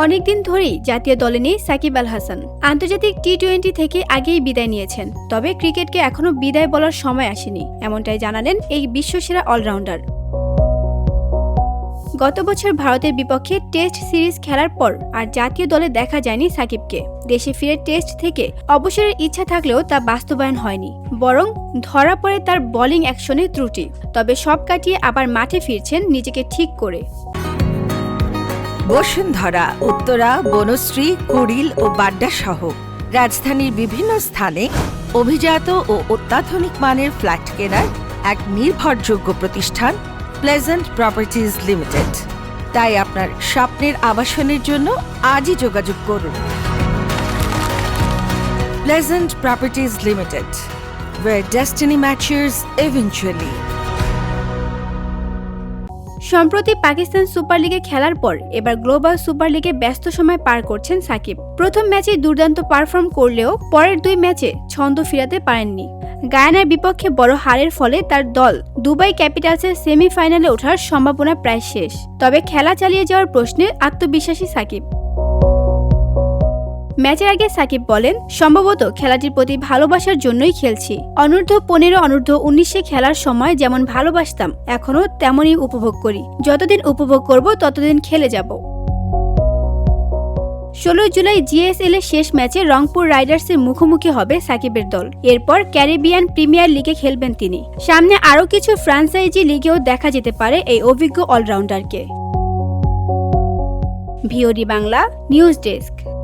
অনেকদিন ধরেই জাতীয় দলে নেই সাকিব আল হাসান। আন্তর্জাতিক টি-20 থেকে আগেই বিদায় নিয়েছেন, তবে ক্রিকেটকে এখনো বিদায় বলার সময় আসেনি, এমনটাই জানালেন এই বিশ্বসেরা অলরাউন্ডার। গত বছর ভারতের বিপক্ষে টেস্ট সিরিজ খেলার পর আর জাতীয় দলে দেখা যায়নি সাকিবকে। দেশে ফিরে টেস্ট থেকে অবসরের ইচ্ছা থাকলেও তা বাস্তবায়ন হয়নি, বরং ধরা পড়ে তার বোলিং অ্যাকশনে ত্রুটি। তবে সব কাটিয়ে আবার মাঠে ফিরছেন নিজেকে ঠিক করে। বসুন্ধরা, উত্তরা, বনশ্রী, কুড়িল ও বাড্ডা সহ রাজধানীর বিভিন্ন স্থানে অভিজাত ও অত্যাধুনিক মানের ফ্ল্যাট কেনার এক নির্ভরযোগ্য প্রতিষ্ঠান প্লেজেন্ট প্রপার্টিজ লিমিটেড। তাই আপনার স্বপ্নের আবাসনের জন্য আজই যোগাযোগ করুন। Pleasant properties limited, where destiny matches eventually. সম্প্রতি পাকিস্তান সুপার লিগে খেলার পর এবার গ্লোবাল সুপার লিগে ব্যস্ত সময় পার করছেন সাকিব। প্রথম ম্যাচে দুর্দান্ত পারফর্ম করলেও পরের দুই ম্যাচে ছন্দ ফিরাতে পারেননি। গায়ানার বিপক্ষে বড় হারের ফলে তার দল দুবাই ক্যাপিটালসের সেমিফাইনালে ওঠার সম্ভাবনা প্রায় শেষ। তবে খেলা চালিয়ে যাওয়ার প্রশ্নে আত্মবিশ্বাসী সাকিব। ম্যাচের আগে সাকিব বলেন, সম্ভবত খেলাটির প্রতি ভালোবাসার জন্যই খেলছি। অনূর্ধ্ব-15, অনূর্ধ্ব-19 খেলার সময় যেমন ভালোবাসতাম, এখনও তেমনই উপভোগ করি। যতদিন উপভোগ করব ততদিন খেলে যাব। 16 জুলাই জিএসএল এর শেষ ম্যাচে রংপুর রাইডার্সের মুখোমুখি হবে সাকিবের দল। এরপর ক্যারিবিয়ান প্রিমিয়ার লিগে খেলবেন তিনি। সামনে আরও কিছু ফ্র্যাঞ্চাইজি লিগেও দেখা যেতে পারে এই অভিজ্ঞ অলরাউন্ডারকে। VOD Bangla news desk.